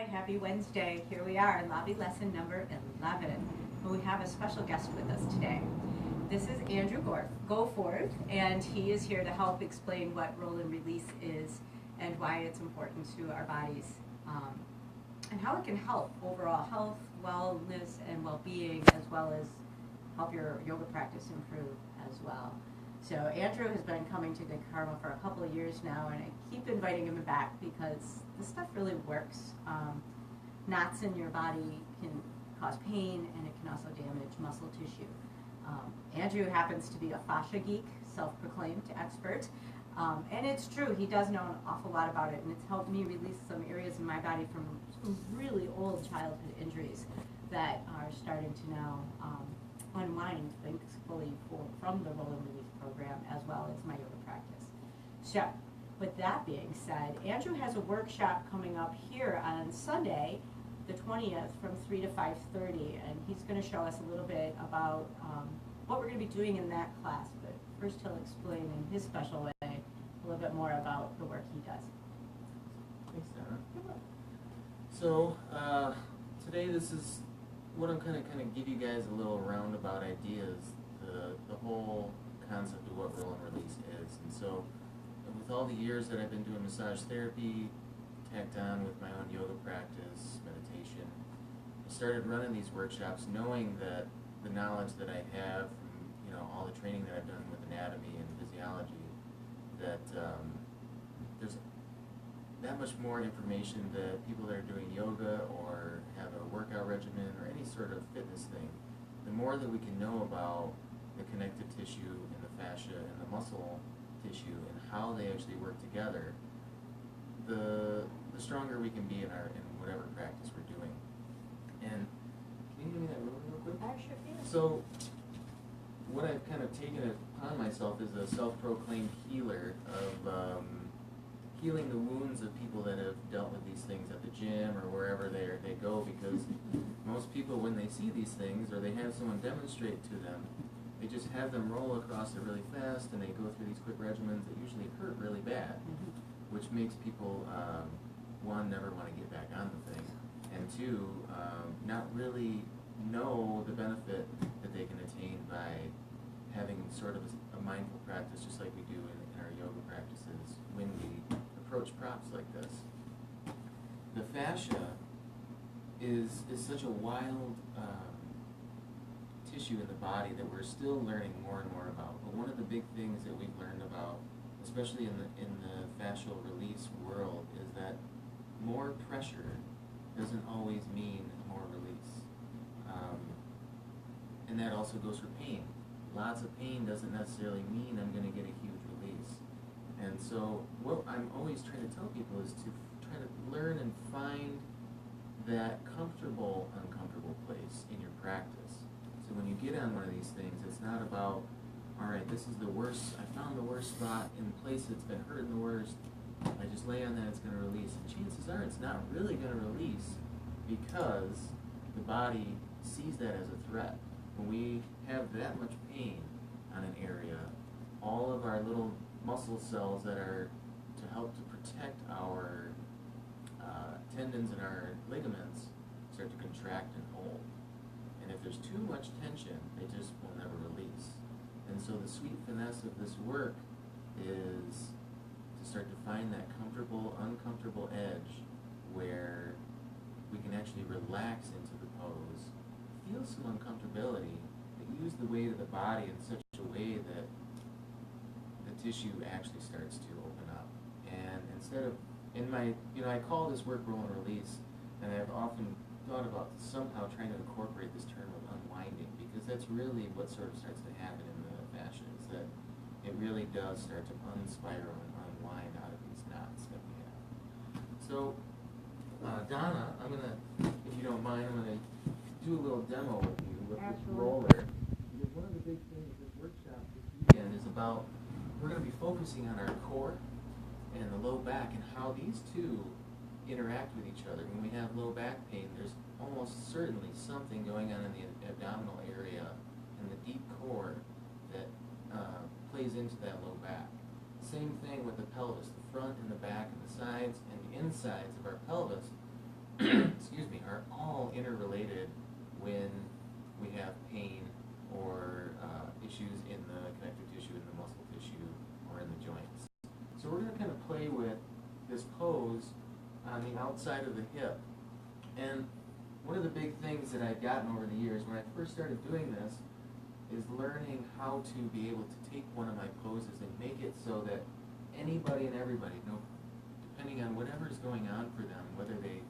Hi, happy Wednesday. Here we are in lobby lesson number 11. And we have a special guest with us today. This is Andrew Goforth, and he is here to help explain what roll and release is and why it's important to our bodies, and how it can help overall health, wellness, and well-being, as well as help your yoga practice improve as well. So Andrew has been coming to Good Karma for a couple of years now, and I keep inviting him back because this stuff really works. Knots in your body can cause pain, and it can also damage muscle tissue. Andrew happens to be a fascia geek, self-proclaimed expert, and it's true, he does know an awful lot about it, and it's helped me release some areas in my body from some really old childhood injuries that are starting to now unwind, thankfully, from the Roll and Release program, as well as my yoga practice. So, with that being said, Andrew has a workshop coming up here on Sunday, the 20th, from 3 to 5:30, and he's going to show us a little bit about what we're going to be doing in that class. But first, he'll explain in his special way a little bit more about the work he does. Thanks, Donna. So today, this is what I'm kind of give you guys a little roundabout ideas, the whole concept of what roll and release is. And so, with all the years that I've been doing massage therapy, tacked on with my own yoga practice, meditation, I started running these workshops knowing that the knowledge that I have from all the training that I've done with anatomy and physiology, that there's that much more information that people that are doing yoga or have a workout regimen or any sort of fitness thing, the more that we can know about the connective tissue and the fascia and the muscle tissue and how they actually work together, the stronger we can be in whatever practice we're doing. And can you give me that ruler real quick? I sure can. So what I've kind of taken it upon myself is a self-proclaimed healer of healing the wounds of people that have dealt with these things at the gym or wherever they go, because most people, when they see these things or they have someone demonstrate to them, they just have them roll across it really fast, and they go through these quick regimens that usually hurt really bad, which makes people, one, never want to get back on the thing, and two, not really know the benefit that they can attain by having sort of a mindful practice, just like we do in our yoga practices when we approach props like this. The fascia is such a wild tissue in the body that we're still learning more and more about. But one of the big things that we've learned about, especially in the fascial release world, is that more pressure doesn't always mean more release. And that also goes for pain. Lots of pain doesn't necessarily mean I'm going to get a huge release. And so what I'm always trying to tell people is to try to learn and find that comfortable, uncomfortable place in your practice. So when you get on one of these things, it's not about, all right, this is the worst, I found the worst spot in the place that's been hurting the worst. I just lay on that, it's going to release. And chances are it's not really going to release because the body sees that as a threat. When we have that much pain on an area, all of our little muscle cells that are to help to protect our tendons and our ligaments start to contract and hold. And if there's too much tension, they just will never release. And so the sweet finesse of this work is to start to find that comfortable, uncomfortable edge where we can actually relax into the pose, feel some uncomfortability, but use the weight of the body in such a way that the tissue actually starts to open up. And instead of, I call this work roll and release, and I've often thought about somehow trying to incorporate this term of unwinding, because that's really what sort of starts to happen in the fascia, is that it really does start to unspiral and unwind out of these knots that we have. So, Donna, I'm going to, if you don't mind, I'm going to do a little demo with you with this roller. Because one of the big things this workshop this weekend is about, we're going to be focusing on our core and the low back and how these two interact with each other. When we have low back pain, there's almost certainly something going on in the abdominal area and the deep core that plays into that low back. Same thing with the pelvis, the front and the back and the sides and the insides of our pelvis outside of the hip. And one of the big things that I've gotten over the years when I first started doing this is learning how to be able to take one of my poses and make it so that anybody and everybody, depending on whatever is going on for them, whether they,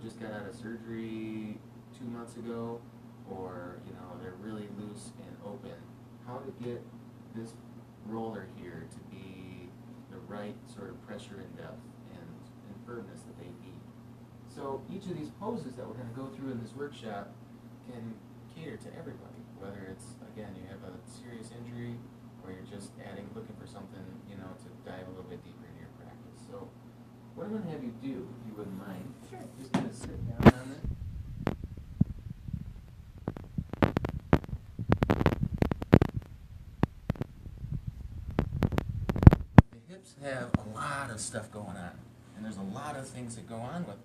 just got out of surgery 2 months ago, or they're really loose and open, how to get this roller here to be the right sort of pressure and depth and firmness that they need. So each of these poses that we're going to go through in this workshop can cater to everybody, whether it's, again, you have a serious injury or you're just looking for something, to dive a little bit deeper into your practice. So what I'm going to have you do, if you wouldn't mind, Sure. just kind of sit down on it. The hips have a lot of stuff going on, and there's a lot of things that go on with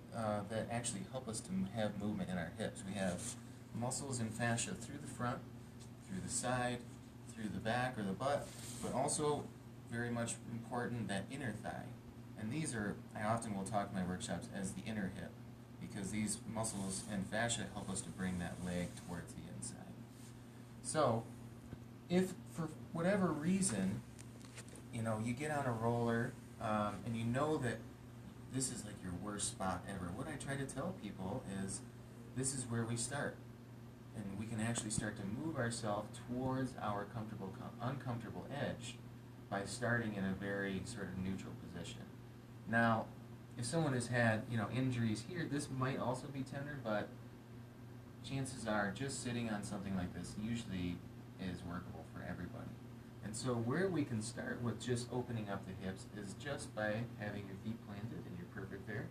that actually help us to have movement in our hips. We have muscles and fascia through the front, through the side, through the back or the butt, but also very much important, that inner thigh. And these are, I often will talk in my workshops as the inner hip, because these muscles and fascia help us to bring that leg towards the inside. So if for whatever reason, you get on a roller and you know that this is like your worst spot ever, what I try to tell people is this is where we start. And we can actually start to move ourselves towards our uncomfortable edge by starting in a very sort of neutral position. Now, if someone has had, injuries here, this might also be tender, but chances are just sitting on something like this usually is workable for everybody. And so where we can start with just opening up the hips is just by having your feet planted, and you're perfect there.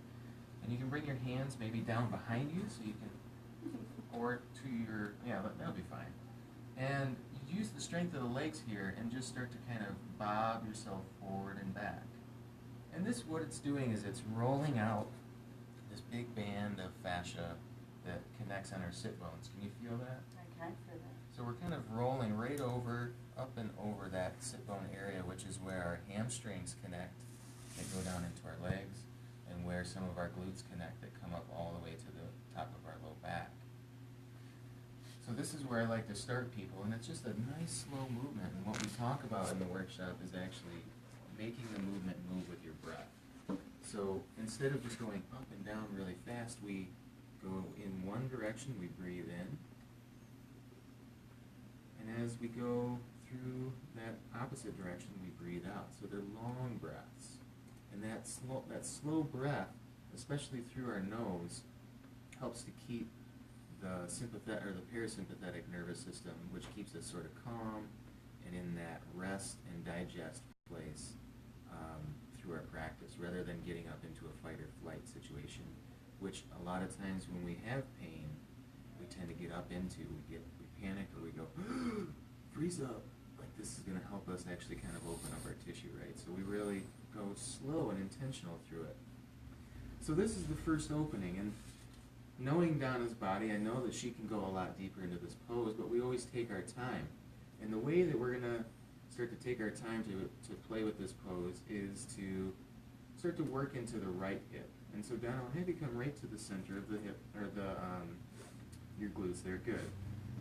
And you can bring your hands maybe down behind you so you can, or to your, that'll be fine. And you use the strength of the legs here and just start to kind of bob yourself forward and back. And this, what it's doing is it's rolling out this big band of fascia that connects on our sit bones. Can you feel that? I can feel that. So we're kind of rolling right over, up and over that sit bone area, which is where our hamstrings connect that go down into our legs, and where some of our glutes connect that come up all the way to the top of our low back. So this is where I like to start people, and it's just a nice slow movement. And what we talk about in the workshop is actually making the movement move with your breath. So instead of just going up and down really fast, we go in one direction, we breathe in. And as we go through that opposite direction, we breathe out. So they're long breaths. And that slow breath, especially through our nose, helps to keep the sympathetic or the parasympathetic nervous system, which keeps us sort of calm and in that rest and digest place through our practice, rather than getting up into a fight or flight situation, which a lot of times when we have pain, we tend to get up into. We panic, or we go, freeze up. Like, this is going to help us actually kind of open up our tissue, right? So we really go slow and intentional through it. So this is the first opening, and knowing Donna's body, I know that she can go a lot deeper into this pose, but we always take our time. And the way that we're going to start to take our time to play with this pose is to start to work into the right hip. And so Donna, I'll have you come right to the center of the hip, or your glutes there, good.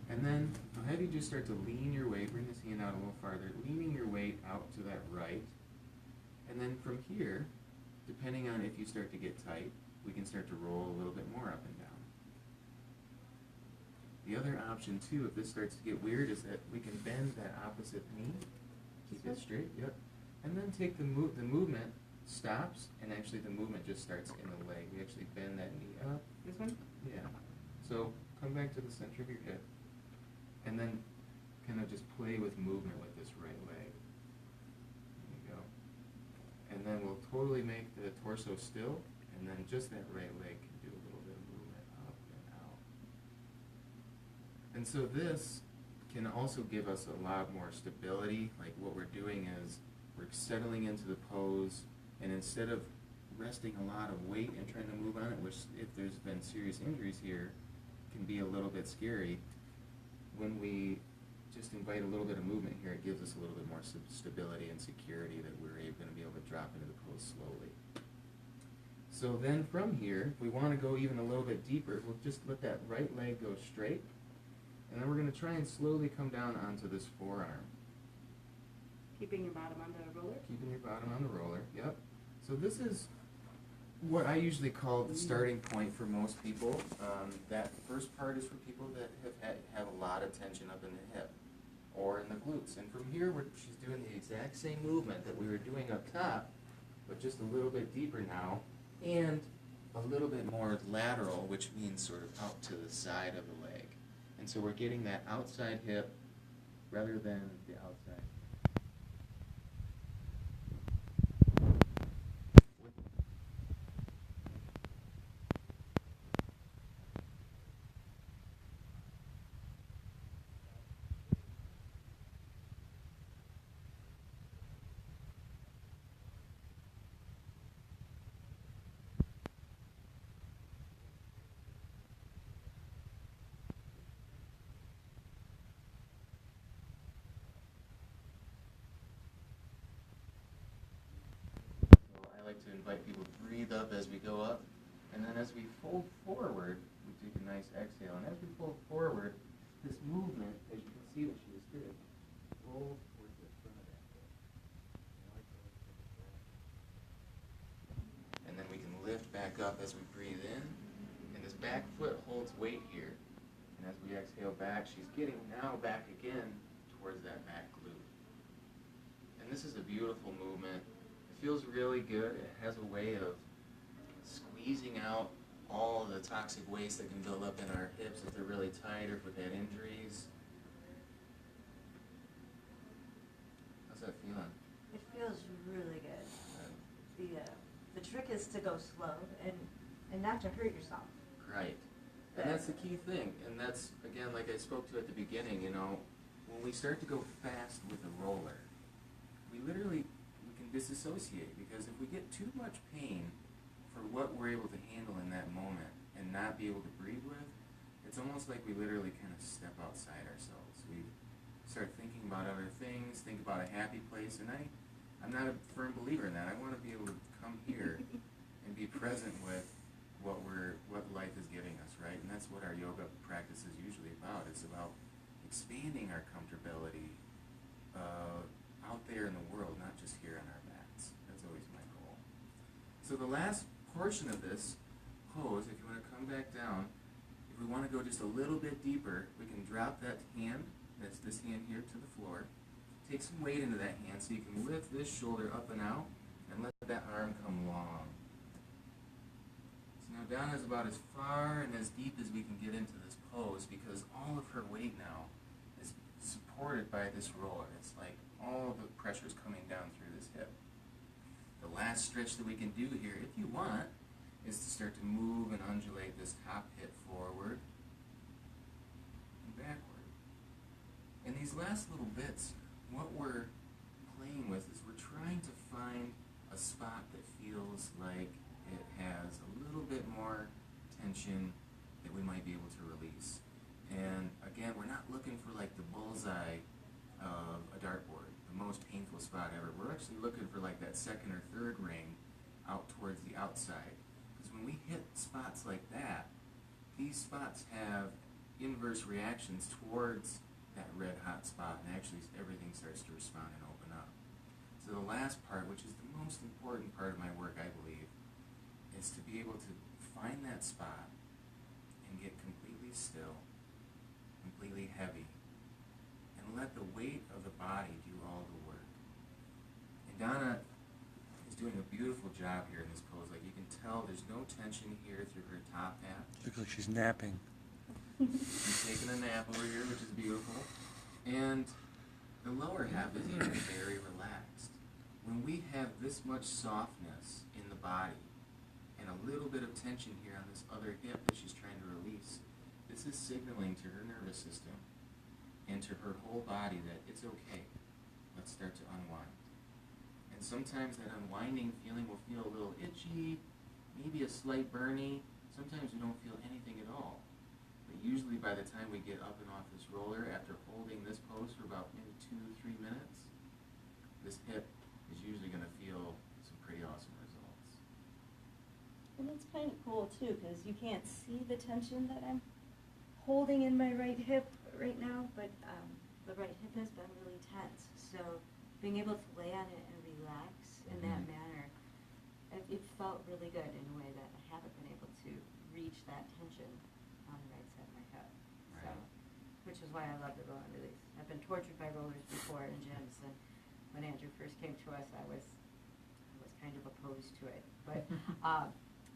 And then I'll have you just start to lean your weight, bring this hand out a little farther, leaning your weight out to that right. And then from here, depending on if you start to get tight, we can start to roll a little bit more up and down. The other option too, if this starts to get weird, is that we can bend that opposite knee, keep it straight, yep. And then take the movement stops, and actually the movement just starts in the leg. We actually bend that knee up. This one? Yeah. So come back to the center of your hip, and then kind of just play with movement with this right leg. There you go. And then we'll totally make the torso still, and then just that right leg can do a little bit of movement up and out. And so this can also give us a lot more stability. Like, what we're doing is we're settling into the pose, and instead of resting a lot of weight and trying to move on it, which if there's been serious injuries here, can be a little bit scary, when we just invite a little bit of movement here, it gives us a little bit more stability and security that we're going to be able to drop into the pose slowly. So then from here, if we want to go even a little bit deeper, we'll just let that right leg go straight. And then we're going to try and slowly come down onto this forearm. Keeping your bottom on the roller? Keeping your bottom on the roller, yep. So this is what I usually call the starting point for most people. That first part is for people that have a lot of tension up in the hip or in the glutes. And from here, she's doing the exact same movement that we were doing up top, but just a little bit deeper now, and a little bit more lateral, which means sort of out to the side of the leg. And so we're getting that outside hip rather than the outside. So I like to invite people to breathe up as we go up, and then as we fold forward, we take a nice exhale. And as we fold forward, this movement, as you can see what she just did, rolls towards the front of that hip. And then we can lift back up as we breathe in, and this back foot holds weight here. And as we exhale back, she's getting now back again towards that back glute. And this is a beautiful movement. It feels really good. It has a way of squeezing out all the toxic waste that can build up in our hips if they're really tight or if we've had injuries. How's that feeling? It feels really good. The trick is to go slow and not to hurt yourself. Right. And that's the key thing. And that's, again, like I spoke to at the beginning, you know, when we start to go fast with a roller, we can disassociate, because if we get too much pain for what we're able to handle in that moment and not be able to breathe with, it's almost like we literally kind of step outside ourselves. We start thinking about other things, think about a happy place, and I'm not a firm believer in that. I want to be able to come here and be present with what life is giving us, right? And that's what our yoga practice is usually about. It's about expanding our comfortability out there in the world, not just here on our mats. That's always my goal. So the last portion of this pose, if you want to come back down, if we want to go just a little bit deeper, we can drop that hand, that's this hand here, to the floor. Take some weight into that hand so you can lift this shoulder up and out and let that arm come long. So now down is about as far and as deep as we can get into this pose, because all of her weight now is supported by this roller. It's like all the pressure is coming down through this hip. The last stretch that we can do here, if you want, is to start to move and undulate this top hip forward and backward. And these last little bits, what we're playing with is we're trying to find a spot that feels like it has a little bit more tension that we might be able to release. And again, we're not looking for like the bullseye of a dartboard, the most painful spot ever. We're actually looking for like that second or third ring out towards the outside. Because when we hit spots like that, these spots have inverse reactions towards that red hot spot, and actually everything starts to respond and open up. So the last part, which is the most important part of my work, I believe, is to be able to find that spot and get completely still, completely heavy, and let the weight of the body do all the work. And Donna is doing a beautiful job here in this pose. Like, you can tell there's no tension here through her top half. Looks like she's napping. She's taking a nap over here, which is beautiful. And the lower half is even very relaxed. When we have this much softness in the body and a little bit of tension here on this other hip that she's trying to release, this is signaling to her nervous system and to her whole body that it's okay. Let's start to unwind. And sometimes that unwinding feeling will feel a little itchy, maybe a slight burny. Sometimes we don't feel anything at all. But usually by the time we get up and off this roller, after holding this pose for about maybe 2-3 minutes, this hip is usually going to feel some pretty awesome results. it's kind of cool too, because you can't see the tension that I'm holding in my right hip right now, but the right hip has been really tense. So being able to lay on it and relax in that Mhm. manner, it felt really good in a way that I haven't been able to reach that tension on the right side of my hip. So, Right. which is why I love the roll and release. I've been tortured by rollers before in gyms, and when Andrew first came to us, I was kind of opposed to it. But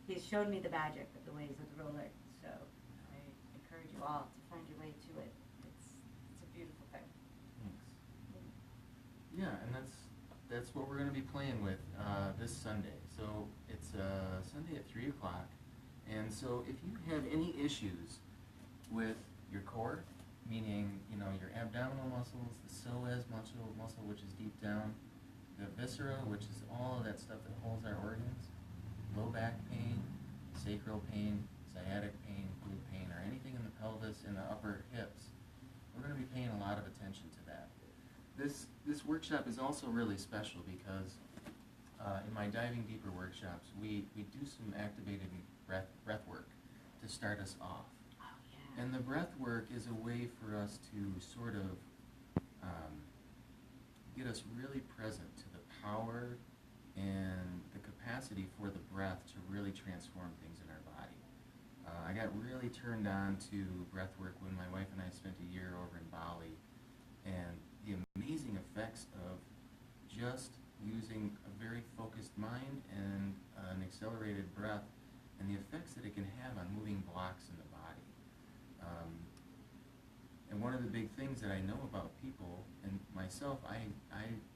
he showed me the magic of the ways of the roller. So I encourage you all to find your way to it. It's a beautiful thing. Thanks. Yeah, and that's what we're going to be playing with this Sunday. So it's Sunday at 3 o'clock. And so if you have any issues with your core, meaning your abdominal muscles, the psoas muscle, which is deep down, the viscera, which is all of that stuff that holds our organs, low back pain, sacral pain, sciatic pain, glute pain, or anything in the pelvis and the upper hips, we're going to be paying a lot of attention to that. This workshop is also really special because in my Diving Deeper workshops, we do some activated breath work to start us off. Oh, yeah. And the breath work is a way for us to sort of get us really present to the power and the capacity for the breath to really transform things in our body. I got really turned on to breath work when my wife and I spent a year over in Bali, and the amazing effects of just using a very focused mind and an accelerated breath, and the effects that it can have on moving blocks in the body. And one of the big things that I know about people, and myself, I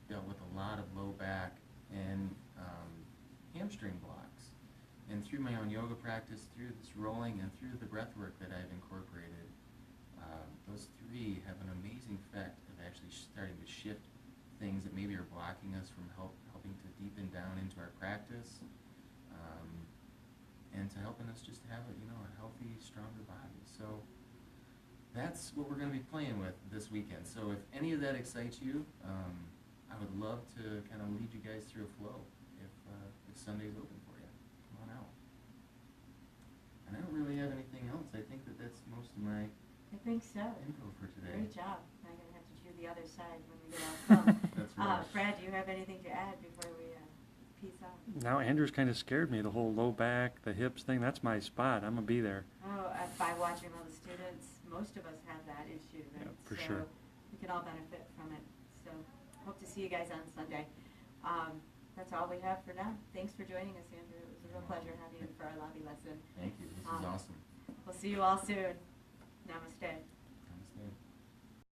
dealt with a lot of low back and hamstring blocks. And through my own yoga practice, through this rolling, and through the breath work that I've incorporated, those three have an amazing effect of actually starting to shift things that maybe are blocking us from helping to deepen down into our practice, and to helping us just have a healthy, stronger body. So that's what we're going to be playing with this weekend. So if any of that excites you, I would love to kind of lead you guys through a flow if Sunday's open for you. Come on out. And I don't really have anything else. I think that's most of my I think so. info for today. Great job. I'm going to have to do the other side when we get off film. That's right. Brad, do you have anything to add before we peace out? Now Andrew's kind of scared me, the whole low back, the hips thing. That's my spot. I'm going to be there. Oh, by watching all the students, most of us have that issue, right? Yeah, for so sure. We can all benefit from it. So hope to see you guys on Sunday. That's all we have for now. Thanks for joining us, Andrew. It was a real pleasure having you for our lobby lesson. Thank you. This is awesome. We'll see you all soon. Namaste.